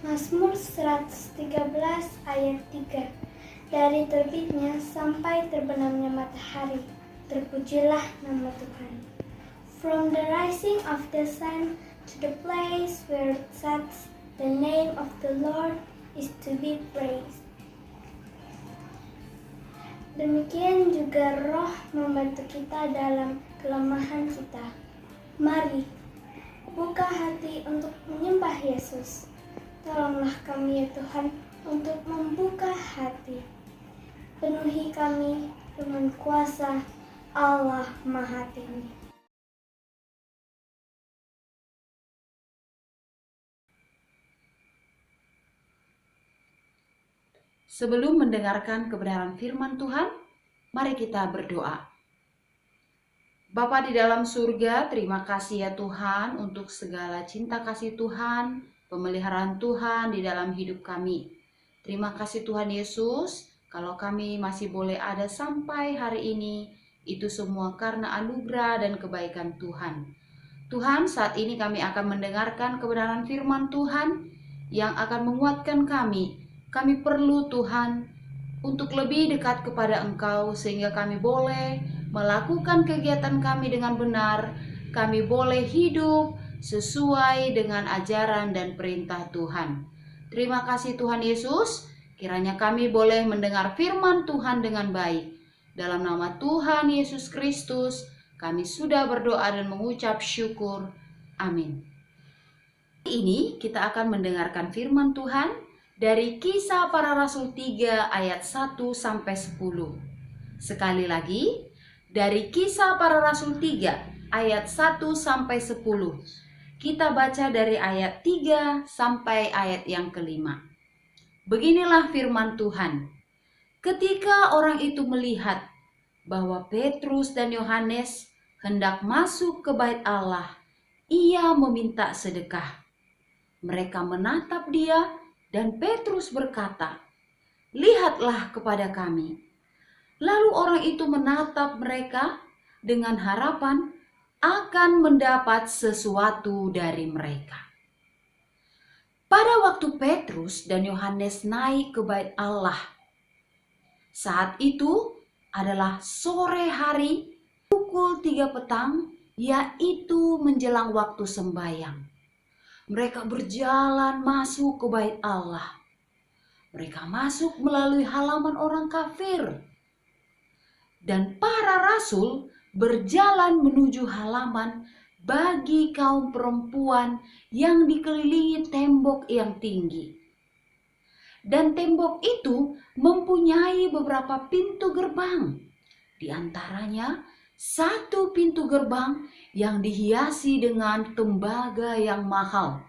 Mazmur 113 ayat 3. Dari terbitnya sampai terbenamnya matahari, terpujilah nama Tuhan. From the rising of the sun to the place where it sets, the name of the Lord is to be praised. Demikian juga Roh membantu kita dalam kelemahan kita. Mari, buka hati untuk menyembah Yesus. Tolonglah kami ya Tuhan untuk membuka hati. Penuhi kami dengan kuasa Allah Maha Tinggi. Sebelum mendengarkan kebenaran firman Tuhan, mari kita berdoa. Bapa di dalam surga, terima kasih ya Tuhan untuk segala cinta kasih Tuhan, pemeliharaan Tuhan di dalam hidup kami. Terima kasih Tuhan Yesus, kalau kami masih boleh ada sampai hari ini, itu semua karena anugerah dan kebaikan Tuhan. Tuhan, saat ini kami akan mendengarkan kebenaran firman Tuhan yang akan menguatkan kami. Kami perlu Tuhan untuk lebih dekat kepada Engkau sehingga kami boleh melakukan kegiatan kami dengan benar. Kami boleh hidup sesuai dengan ajaran dan perintah Tuhan. Terima kasih Tuhan Yesus, kiranya kami boleh mendengar firman Tuhan dengan baik. Dalam nama Tuhan Yesus Kristus, kami sudah berdoa dan mengucap syukur. Amin. Hari ini kita akan mendengarkan firman Tuhan dari Kisah Para Rasul 3 ayat 1 sampai 10. Sekali lagi, dari Kisah Para Rasul 3 ayat 1 sampai 10. Kita baca dari ayat 3 sampai ayat yang kelima. Beginilah firman Tuhan. Ketika orang itu melihat bahwa Petrus dan Yohanes hendak masuk ke bait Allah, ia meminta sedekah. Mereka menatap dia dan Petrus berkata, "Lihatlah kepada kami." Lalu orang itu menatap mereka dengan harapan akan mendapat sesuatu dari mereka. Pada waktu Petrus dan Yohanes naik ke bait Allah, saat itu adalah sore hari pukul 3 petang, yaitu menjelang waktu sembahyang. Mereka berjalan masuk ke bait Allah. Mereka masuk melalui halaman orang kafir. Dan para rasul berjalan menuju halaman bagi kaum perempuan yang dikelilingi tembok yang tinggi. Dan tembok itu mempunyai beberapa pintu gerbang. Di antaranya satu pintu gerbang yang dihiasi dengan tembaga yang mahal,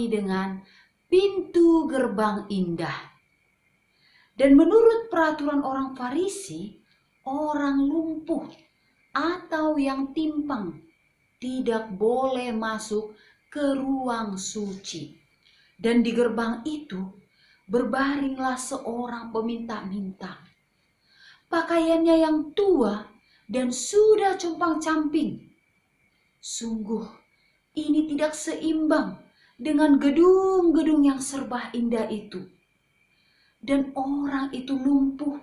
dengan pintu gerbang indah. Dan menurut peraturan orang Farisi, orang lumpuh atau yang timpang tidak boleh masuk ke ruang suci. Dan di gerbang itu berbaringlah seorang peminta-minta. Pakaiannya yang tua dan sudah compang-camping. Sungguh, ini tidak seimbang dengan gedung-gedung yang serba indah itu. Dan orang itu lumpuh.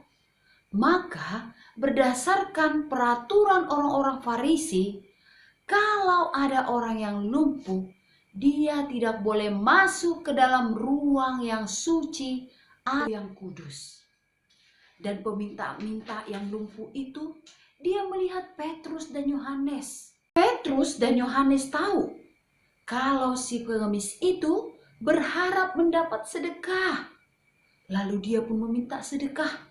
Maka berdasarkan peraturan orang-orang Farisi, kalau ada orang yang lumpuh, dia tidak boleh masuk ke dalam ruang yang suci atau yang kudus. Dan peminta-minta yang lumpuh itu, dia melihat Petrus dan Yohanes. Petrus dan Yohanes tahu kalau si pengemis itu berharap mendapat sedekah. Lalu dia pun meminta sedekah.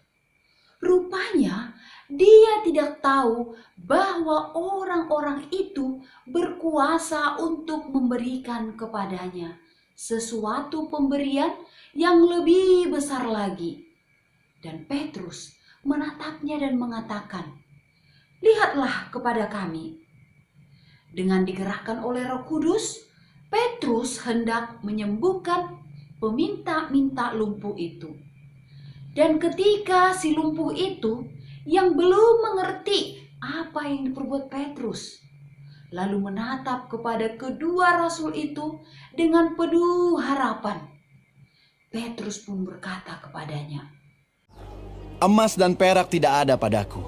Rupanya dia tidak tahu bahwa orang-orang itu berkuasa untuk memberikan kepadanya sesuatu pemberian yang lebih besar lagi. Dan Petrus menatapnya dan mengatakan, "Lihatlah kepada kami." Dengan digerakkan oleh Roh Kudus, Petrus hendak menyembuhkan peminta-minta lumpuh itu. Dan ketika si lumpuh itu yang belum mengerti apa yang diperbuat Petrus, lalu menatap kepada kedua rasul itu dengan penuh harapan. Petrus pun berkata kepadanya, Emas dan perak tidak ada padaku,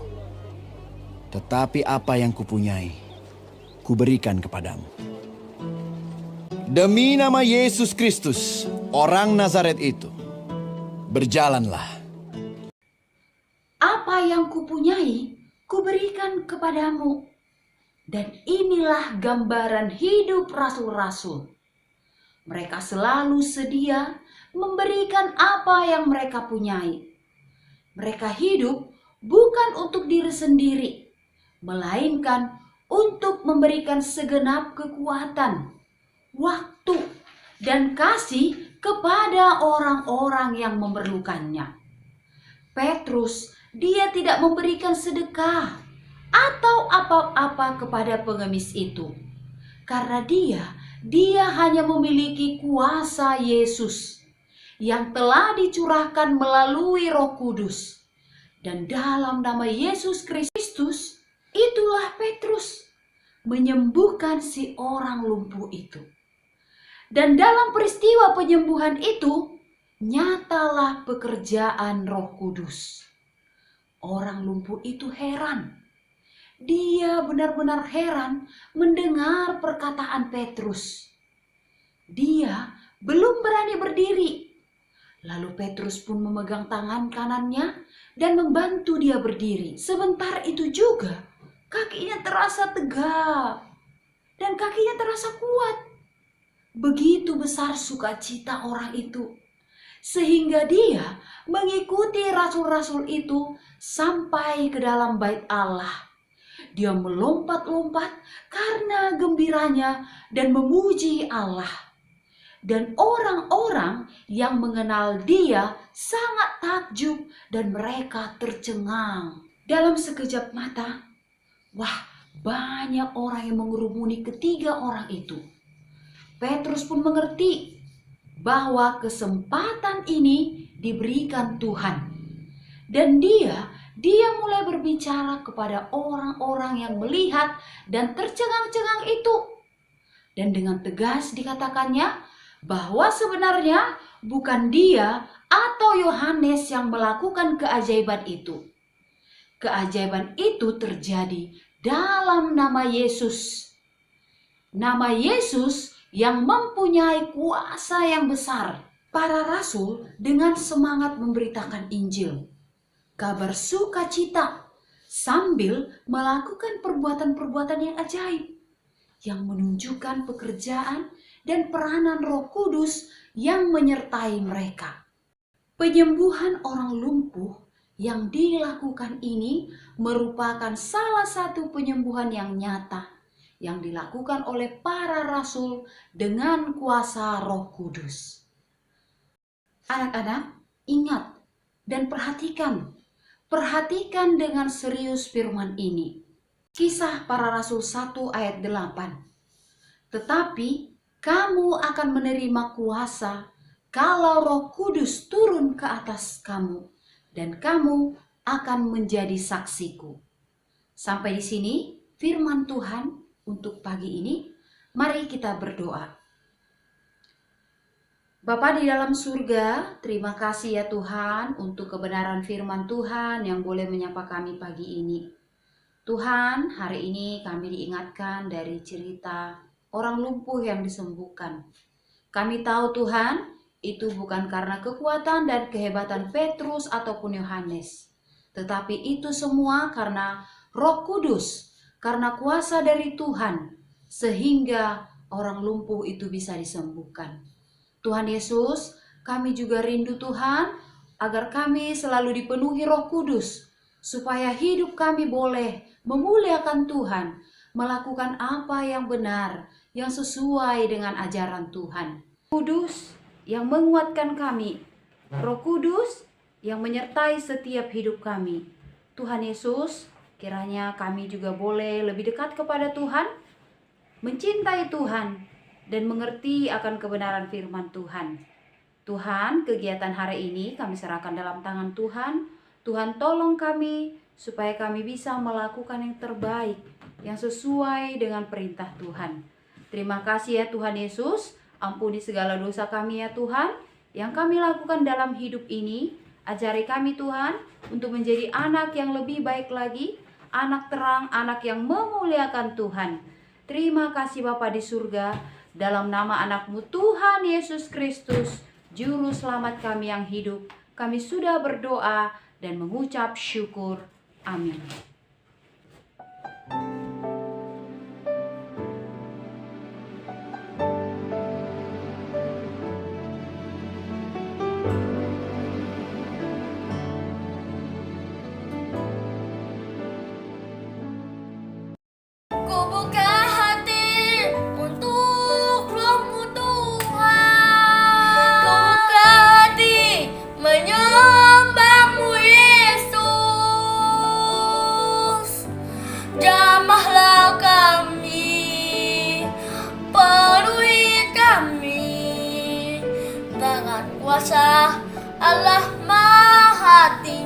tetapi apa yang kupunyai, kuberikan kepadamu. Demi nama Yesus Kristus, orang Nazaret itu, berjalanlah. apa yang kupunyai, kuberikan kepadamu. Dan inilah gambaran hidup rasul-rasul. Mereka selalu sedia memberikan apa yang mereka punyai. Mereka hidup bukan untuk diri sendiri, melainkan untuk memberikan segenap kekuatan, waktu, dan kasih kepada orang-orang yang memerlukannya. Petrus, dia tidak memberikan sedekah atau apa-apa kepada pengemis itu, karena dia hanya memiliki kuasa Yesus yang telah dicurahkan melalui Roh Kudus. Dan dalam nama Yesus Kristus, itulah Petrus menyembuhkan si orang lumpuh itu. Dan dalam peristiwa penyembuhan itu, nyatalah pekerjaan Roh Kudus. Orang lumpuh itu heran. Dia benar-benar heran mendengar perkataan Petrus. Dia belum berani berdiri. Lalu Petrus pun memegang tangan kanannya dan membantu dia berdiri. Sebentar itu juga kakinya terasa tegap dan kakinya terasa kuat. Begitu besar sukacita orang itu, sehingga dia mengikuti rasul-rasul itu sampai ke dalam bait Allah. Dia melompat-lompat karena gembiranya dan memuji Allah. Dan orang-orang yang mengenal dia sangat takjub dan mereka tercengang. Dalam sekejap mata, banyak orang yang mengerumuni ketiga orang itu. Petrus pun mengerti bahwa kesempatan ini diberikan Tuhan. Dan dia mulai berbicara kepada orang-orang yang melihat dan tercengang-cengang itu. Dan dengan tegas dikatakannya bahwa sebenarnya bukan dia atau Yohanes yang melakukan keajaiban itu. Keajaiban itu terjadi dalam nama Yesus. Nama Yesus yang mempunyai kuasa yang besar. Para rasul dengan semangat memberitakan Injil, kabar sukacita, sambil melakukan perbuatan-perbuatan yang ajaib yang menunjukkan pekerjaan dan peranan Roh Kudus yang menyertai mereka. Penyembuhan orang lumpuh yang dilakukan ini merupakan salah satu penyembuhan yang nyata yang dilakukan oleh para rasul dengan kuasa Roh Kudus. Anak-anak, ingat dan perhatikan dengan serius firman ini. Kisah para Rasul 1 ayat 8. Tetapi kamu akan menerima kuasa kalau Roh Kudus turun ke atas kamu, dan kamu akan menjadi saksiku. Sampai di sini firman Tuhan untuk pagi ini. Mari kita berdoa. Bapa di dalam surga, terima kasih ya Tuhan untuk kebenaran firman Tuhan yang boleh menyapa kami pagi ini. Tuhan, hari ini kami diingatkan dari cerita orang lumpuh yang disembuhkan. Kami tahu Tuhan, itu bukan karena kekuatan dan kehebatan Petrus ataupun Yohanes. Tetapi itu semua karena Roh Kudus, karena kuasa dari Tuhan, sehingga orang lumpuh itu bisa disembuhkan. Tuhan Yesus, kami juga rindu Tuhan, agar kami selalu dipenuhi Roh Kudus, supaya hidup kami boleh memuliakan Tuhan, melakukan apa yang benar, yang sesuai dengan ajaran Tuhan. Kudus yang menguatkan kami, Roh Kudus yang menyertai setiap hidup kami. Tuhan Yesus, kiranya kami juga boleh lebih dekat kepada Tuhan, mencintai Tuhan, dan mengerti akan kebenaran firman Tuhan. Tuhan, kegiatan hari ini kami serahkan dalam tangan Tuhan. Tuhan tolong kami supaya kami bisa melakukan yang terbaik, yang sesuai dengan perintah Tuhan. Terima kasih ya Tuhan Yesus, ampuni segala dosa kami ya Tuhan. yang kami lakukan dalam hidup ini. Ajari kami Tuhan untuk menjadi anak yang lebih baik lagi, anak terang, anak yang memuliakan Tuhan. Terima kasih Bapa di surga, dalam nama anak-Mu Tuhan Yesus Kristus, Juru Selamat kami yang hidup, kami sudah berdoa dan mengucap syukur. Amin. Ku buka hati untuk Roh-Mu Tuhan. Ku buka hati menyembah-Mu Yesus. Jamahlah kami, penuhi kami dengan kuasa Allah Maha Tinggi.